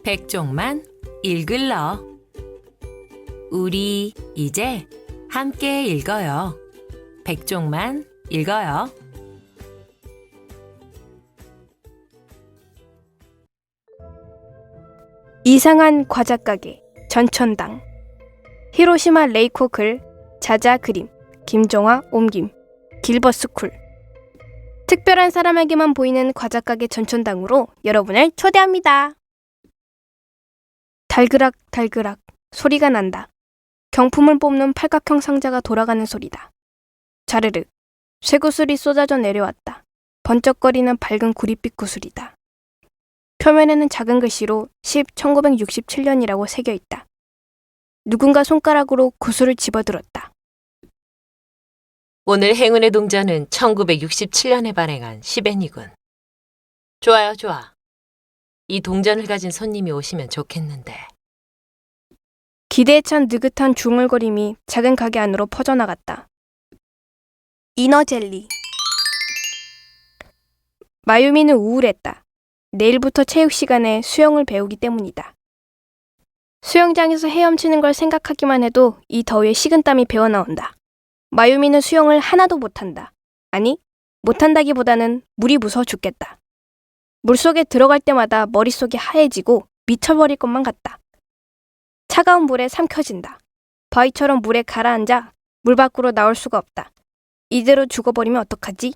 백종만 읽을러. 우리 이제 함께 읽어요. 백종만 읽어요. 이상한 과자 가게 전천당. 히로시마 레이코 글, 자자 그림, 김종화 옮김, 길버스쿨. 특별한 사람에게만 보이는 과자 가게 전천당으로 여러분을 초대합니다. 달그락 달그락 소리가 난다. 경품을 뽑는 팔각형 상자가 돌아가는 소리다. 자르르 쇠구슬이 쏟아져 내려왔다. 번쩍거리는 밝은 구릿빛 구슬이다. 표면에는 작은 글씨로 1967년이라고 새겨있다. 누군가 손가락으로 구슬을 집어들었다. 오늘 행운의 동자는 1967년에 발행한 시벤이군. 좋아요, 좋아. 이 동전을 가진 손님이 오시면 좋겠는데. 기대에 찬 느긋한 중얼거림이 작은 가게 안으로 퍼져나갔다. 이너젤리. 마유미는 우울했다. 내일부터 체육 시간에 수영을 배우기 때문이다. 수영장에서 헤엄치는 걸 생각하기만 해도 이 더위에 식은땀이 배어나온다. 마유미는 수영을 하나도 못한다. 아니, 못한다기보다는 물이 무서워 죽겠다. 물속에 들어갈 때마다 머릿속이 하얘지고 미쳐버릴 것만 같다. 차가운 물에 삼켜진다. 바위처럼 물에 가라앉아 물 밖으로 나올 수가 없다. 이대로 죽어버리면 어떡하지?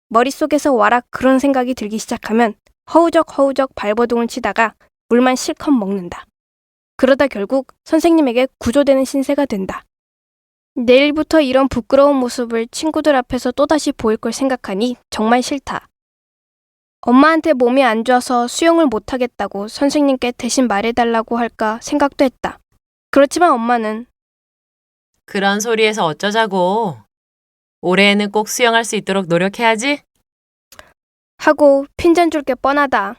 머릿속에서 와락 그런 생각이 들기 시작하면 허우적 발버둥을 치다가 물만 실컷 먹는다. 그러다 결국 선생님에게 구조되는 신세가 된다. 내일부터 이런 부끄러운 모습을 친구들 앞에서 또다시 보일 걸 생각하니 정말 싫다. 엄마한테 몸이 안 좋아서 수영을 못하겠다고 선생님께 대신 말해달라고 할까 생각도 했다. 그렇지만 엄마는 그런 소리에서 어쩌자고. 올해에는 꼭 수영할 수 있도록 노력해야지. 하고 핀잔 줄 게 뻔하다.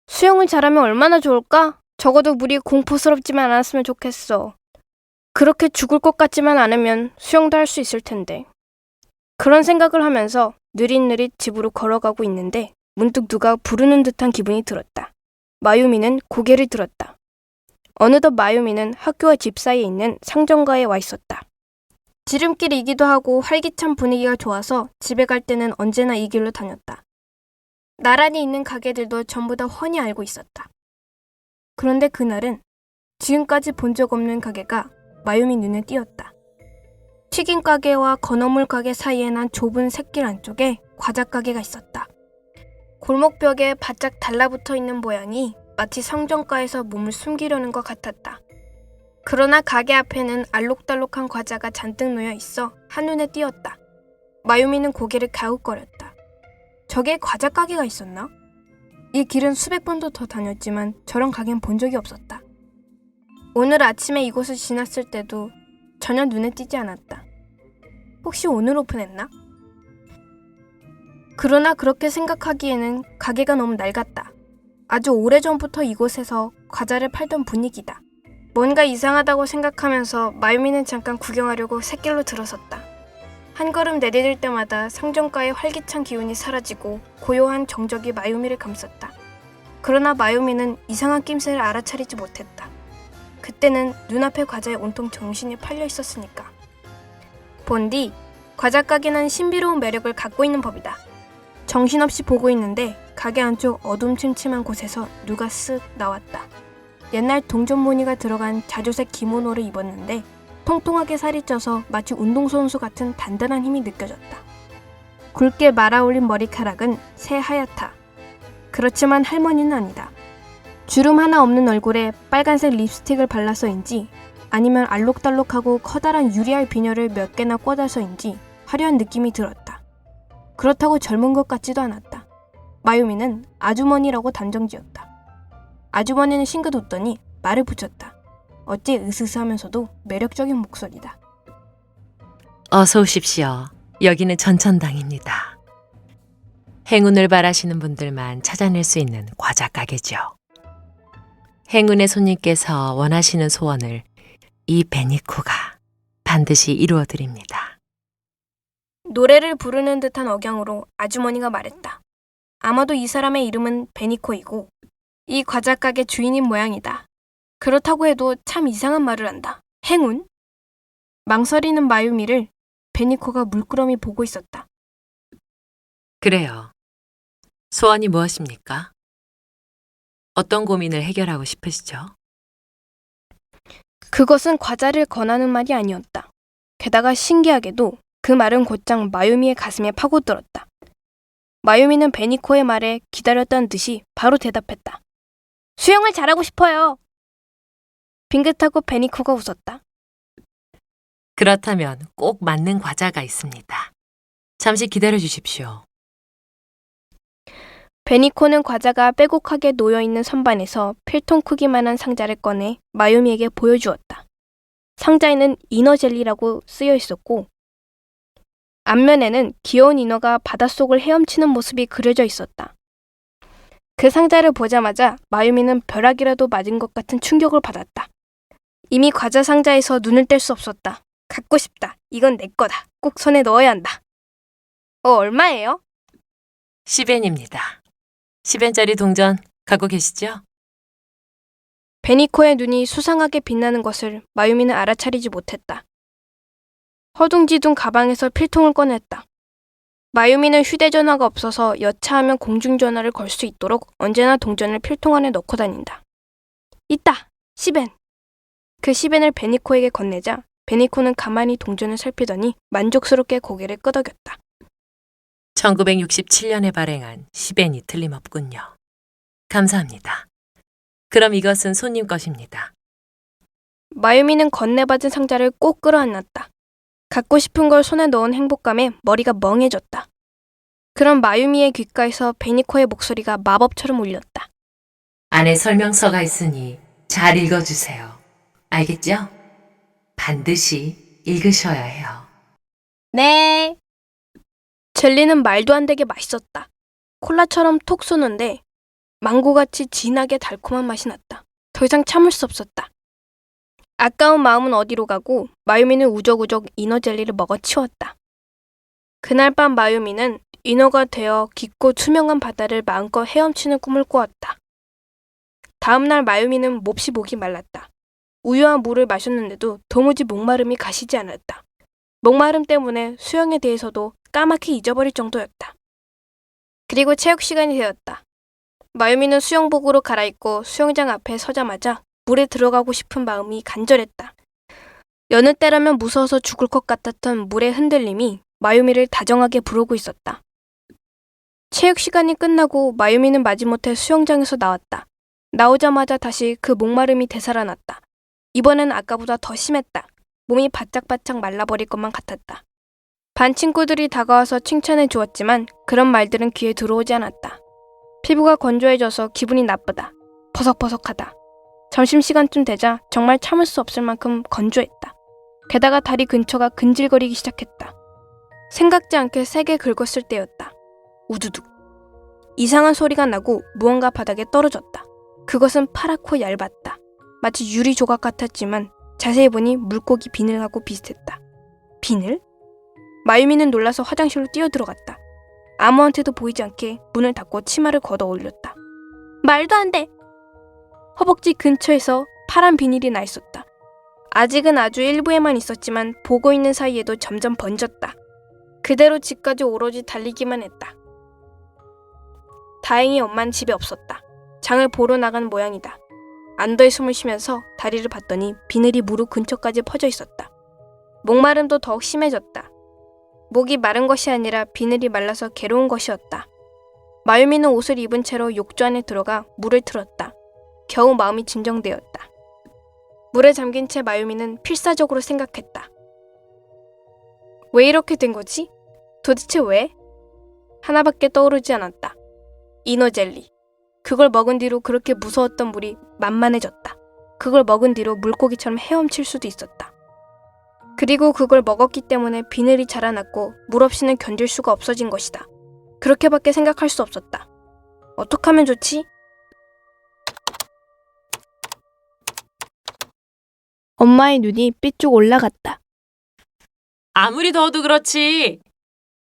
수영을 잘하면 얼마나 좋을까? 적어도 물이 공포스럽지만 않았으면 좋겠어. 그렇게 죽을 것 같지만 않으면 수영도 할 수 있을 텐데. 그런 생각을 하면서 느릿느릿 집으로 걸어가고 있는데 문득 누가 부르는 듯한 기분이 들었다. 마유미는 고개를 들었다. 어느덧 마유미는 학교와 집 사이에 있는 상점가에 와 있었다. 지름길이기도 하고 활기찬 분위기가 좋아서 집에 갈 때는 언제나 이 길로 다녔다. 나란히 있는 가게들도 전부 다 훤히 알고 있었다. 그런데 그날은 지금까지 본 적 없는 가게가 마유미 눈에 띄었다. 튀김 가게와 건어물 가게 사이에 난 좁은 샛길 안쪽에 과자 가게가 있었다. 골목벽에 바짝 달라붙어 있는 모양이 마치 상점가에서 몸을 숨기려는 것 같았다. 그러나 가게 앞에는 알록달록한 과자가 잔뜩 놓여 있어 한눈에 띄었다. 마유미는 고개를 갸웃거렸다. 저게 과자 가게가 있었나? 이 길은 수백 번도 더 다녔지만 저런 가게는 본 적이 없었다. 오늘 아침에 이곳을 지났을 때도 전혀 눈에 띄지 않았다. 혹시 오늘 오픈했나? 그러나 그렇게 생각하기에는 가게가 너무 낡았다. 아주 오래전부터 이곳에서 과자를 팔던 분위기다. 뭔가 이상하다고 생각하면서 마유미는 잠깐 구경하려고 샛길로 들어섰다. 한 걸음 내디딜 때마다 상점가의 활기찬 기운이 사라지고 고요한 정적이 마유미를 감쌌다. 그러나 마유미는 이상한 낌새를 알아차리지 못했다. 그때는 눈앞의 과자에 온통 정신이 팔려 있었으니까. 본디, 과자 가게는 신비로운 매력을 갖고 있는 법이다. 정신없이 보고 있는데 가게 안쪽 어둠침침한 곳에서 누가 쓱 나왔다. 옛날 동전 무늬가 들어간 자주색 기모노를 입었는데 통통하게 살이 쪄서 마치 운동선수 같은 단단한 힘이 느껴졌다. 굵게 말아올린 머리카락은 새하얗다. 그렇지만 할머니는 아니다. 주름 하나 없는 얼굴에 빨간색 립스틱을 발라서인지 아니면 알록달록하고 커다란 유리알 비녀를 몇 개나 꽂아서인지 화려한 느낌이 들었다. 그렇다고 젊은 것 같지도 않았다. 마유미는 아주머니라고 단정지었다. 아주머니는 싱긋 웃더니 말을 붙였다. 어째 으스스하면서도 매력적인 목소리다. 어서 오십시오. 여기는 전천당입니다. 행운을 바라시는 분들만 찾아낼 수 있는 과자 가게죠. 행운의 손님께서 원하시는 소원을 이 베니코가 반드시 이루어드립니다. 노래를 부르는 듯한 억양으로 아주머니가 말했다. 아마도 이 사람의 이름은 베니코이고 이 과자 가게 주인인 모양이다. 그렇다고 해도 참 이상한 말을 한다. 행운? 망설이는 마유미를 베니코가 물끄러미 보고 있었다. 그래요. 소원이 무엇입니까? 어떤 고민을 해결하고 싶으시죠? 그것은 과자를 권하는 말이 아니었다. 게다가 신기하게도 그 말은 곧장 마유미의 가슴에 파고들었다. 마유미는 베니코의 말에 기다렸다는 듯이 바로 대답했다. 수영을 잘하고 싶어요. 빙긋하고 베니코가 웃었다. 그렇다면 꼭 맞는 과자가 있습니다. 잠시 기다려 주십시오. 베니코는 과자가 빼곡하게 놓여있는 선반에서 필통 크기만한 상자를 꺼내 마유미에게 보여주었다. 상자에는 인어젤리라고 쓰여 있었고 앞면에는 귀여운 인어가 바닷속을 헤엄치는 모습이 그려져 있었다. 그 상자를 보자마자 마유미는 벼락이라도 맞은 것 같은 충격을 받았다. 이미 과자 상자에서 눈을 뗄 수 없었다. 갖고 싶다. 이건 내 거다. 꼭 손에 넣어야 한다. 얼마예요? 10엔입니다. 10엔짜리 동전 갖고 계시죠? 베니코의 눈이 수상하게 빛나는 것을 마유미는 알아차리지 못했다. 허둥지둥 가방에서 필통을 꺼냈다. 마유미는 휴대전화가 없어서 여차하면 공중전화를 걸 수 있도록 언제나 동전을 필통 안에 넣고 다닌다. 있다! 10엔! 그 10엔을 베니코에게 건네자 베니코는 가만히 동전을 살피더니 만족스럽게 고개를 끄덕였다. 1967년에 발행한 10엔이 틀림없군요. 감사합니다. 그럼 이것은 손님 것입니다. 마유미는 건네받은 상자를 꼭 끌어안았다. 갖고 싶은 걸 손에 넣은 행복감에 머리가 멍해졌다. 그럼 마유미의 귓가에서 베니코의 목소리가 마법처럼 울렸다. 안에 설명서가 있으니 잘 읽어주세요. 알겠죠? 반드시 읽으셔야 해요. 네. 젤리는 말도 안 되게 맛있었다. 콜라처럼 톡 쏘는데 망고같이 진하게 달콤한 맛이 났다. 더 이상 참을 수 없었다. 아까운 마음은 어디로 가고 마유미는 우적우적 인어 젤리를 먹어치웠다. 그날 밤 마유미는 인어가 되어 깊고 투명한 바다를 마음껏 헤엄치는 꿈을 꾸었다. 다음날 마유미는 몹시 목이 말랐다. 우유와 물을 마셨는데도 도무지 목마름이 가시지 않았다. 목마름 때문에 수영에 대해서도 까맣게 잊어버릴 정도였다. 그리고 체육 시간이 되었다. 마유미는 수영복으로 갈아입고 수영장 앞에 서자마자 물에 들어가고 싶은 마음이 간절했다. 여느 때라면 무서워서 죽을 것 같았던 물의 흔들림이 마유미를 다정하게 부르고 있었다. 체육 시간이 끝나고 마유미는 마지못해 수영장에서 나왔다. 나오자마자 다시 그 목마름이 되살아났다. 이번엔 아까보다 더 심했다. 몸이 바짝바짝 말라버릴 것만 같았다. 반 친구들이 다가와서 칭찬해 주었지만 그런 말들은 귀에 들어오지 않았다. 피부가 건조해져서 기분이 나쁘다. 버석버석하다. 점심시간쯤 되자 정말 참을 수 없을 만큼 건조했다. 게다가 다리 근처가 근질거리기 시작했다. 생각지 않게 세게 긁었을 때였다. 우두둑. 이상한 소리가 나고 무언가 바닥에 떨어졌다. 그것은 파랗고 얇았다. 마치 유리 조각 같았지만 자세히 보니 물고기 비늘하고 비슷했다. 비늘? 마유미는 놀라서 화장실로 뛰어들어갔다. 아무한테도 보이지 않게 문을 닫고 치마를 걷어 올렸다. 말도 안 돼! 허벅지 근처에서 파란 비닐이 나 있었다. 아직은 아주 일부에만 있었지만 보고 있는 사이에도 점점 번졌다. 그대로 집까지 오로지 달리기만 했다. 다행히 엄마는 집에 없었다. 장을 보러 나간 모양이다. 안도의 숨을 쉬면서 다리를 봤더니 비늘이 무릎 근처까지 퍼져 있었다. 목마름도 더욱 심해졌다. 목이 마른 것이 아니라 비늘이 말라서 괴로운 것이었다. 마유미는 옷을 입은 채로 욕조 안에 들어가 물을 틀었다. 겨우 마음이 진정되었다. 물에 잠긴 채 마유미는 필사적으로 생각했다. 왜 이렇게 된 거지? 도대체 왜? 하나밖에 떠오르지 않았다. 인어젤리. 그걸 먹은 뒤로 그렇게 무서웠던 물이 만만해졌다. 그걸 먹은 뒤로 물고기처럼 헤엄칠 수도 있었다. 그리고 그걸 먹었기 때문에 비늘이 자라났고 물 없이는 견딜 수가 없어진 것이다. 그렇게밖에 생각할 수 없었다. 어떡하면 좋지? 엄마의 눈이 삐쭉 올라갔다. 아무리 더워도 그렇지.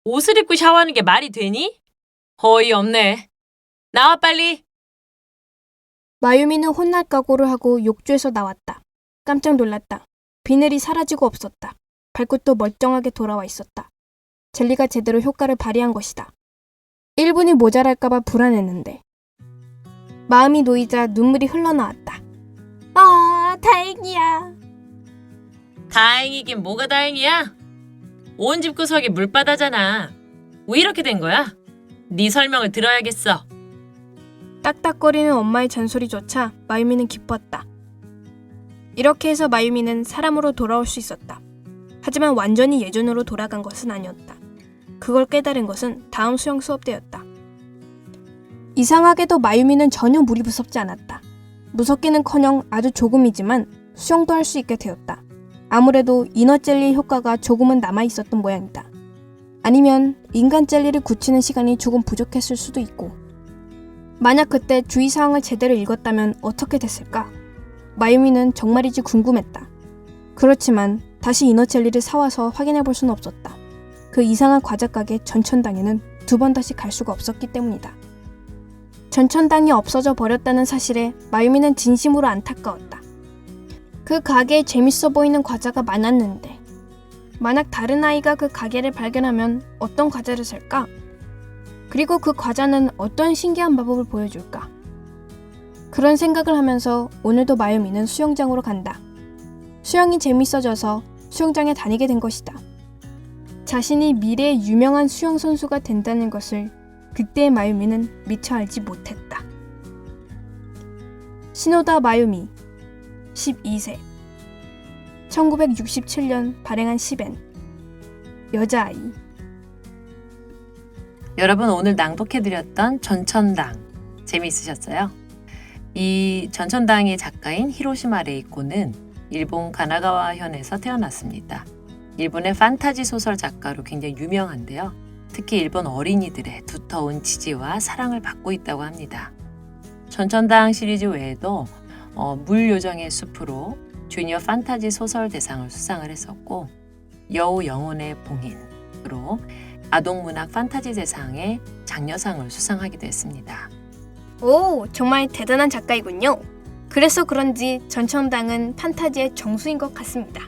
옷을 입고 샤워하는 게 말이 되니? 어이없네. 나와 빨리. 마유미는 혼날 각오를 하고 욕조에서 나왔다. 깜짝 놀랐다. 비늘이 사라지고 없었다. 발끝도 멀쩡하게 돌아와 있었다. 젤리가 제대로 효과를 발휘한 것이다. 1분이 모자랄까봐 불안했는데 마음이 놓이자 눈물이 흘러나왔다. 아, 다행이야. 다행이긴 뭐가 다행이야? 온 집 구석이 물바다잖아. 왜 이렇게 된 거야? 네 설명을 들어야겠어. 딱딱거리는 엄마의 잔소리조차 마유미는 기뻤다. 이렇게 해서 마유미는 사람으로 돌아올 수 있었다. 하지만 완전히 예전으로 돌아간 것은 아니었다. 그걸 깨달은 것은 다음 수영 수업 때였다. 이상하게도 마유미는 전혀 물이 무섭지 않았다. 무섭기는커녕 아주 조금이지만 수영도 할 수 있게 되었다. 아무래도 인어 젤리의 효과가 조금은 남아있었던 모양이다. 아니면 인간 젤리를 굳히는 시간이 조금 부족했을 수도 있고, 만약 그때 주의사항을 제대로 읽었다면 어떻게 됐을까? 마유미는 정말이지 궁금했다. 그렇지만 다시 인어 젤리를 사와서 확인해 볼 수는 없었다. 그 이상한 과자 가게 전천당에는 2번 다시 갈 수가 없었기 때문이다. 전천당이 없어져 버렸다는 사실에 마유미는 진심으로 안타까웠다. 그 가게에 재밌어 보이는 과자가 많았는데 만약 다른 아이가 그 가게를 발견하면 어떤 과자를 살까? 그리고 그 과자는 어떤 신기한 마법을 보여줄까? 그런 생각을 하면서 오늘도 마유미는 수영장으로 간다. 수영이 재밌어져서 수영장에 다니게 된 것이다. 자신이 미래의 유명한 수영 선수가 된다는 것을 그때의 마유미는 미처 알지 못했다. 시노다 마유미 12세 1967년 발행한 시벤 여자아이. 여러분, 오늘 낭독해드렸던 전천당 재미있으셨어요? 이 전천당의 작가인 히로시마 레이코는 일본 가나가와 현에서 태어났습니다. 일본의 판타지 소설 작가로 굉장히 유명한데요. 특히 일본 어린이들의 두터운 지지와 사랑을 받고 있다고 합니다. 전천당 시리즈 외에도 물요정의 숲으로 주니어 판타지 소설 대상을 수상을 했었고, 여우 영혼의 봉인으로 아동문학 판타지 대상의 장려상을 수상하기도 했습니다. 오, 정말 대단한 작가이군요. 그래서 그런지 전천당은 판타지의 정수인 것 같습니다.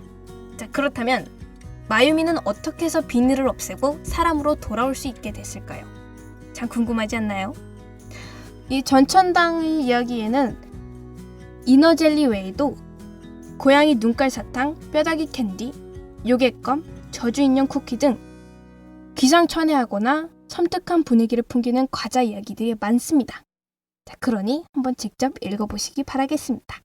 자, 그렇다면 마유미는 어떻게 해서 비늘을 없애고 사람으로 돌아올 수 있게 됐을까요? 참 궁금하지 않나요? 이 전천당의 이야기에는 인어젤리 외에도 고양이 눈깔 사탕, 뼈다귀 캔디, 요괴껌, 저주인형 쿠키 등 기상천외하거나 섬뜩한 분위기를 풍기는 과자 이야기들이 많습니다. 자, 그러니 한번 직접 읽어보시기 바라겠습니다.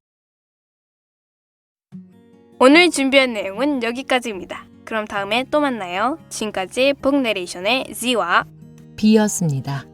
오늘 준비한 내용은 여기까지입니다. 그럼 다음에 또 만나요. 지금까지 북내레이션의 Z와 B였습니다.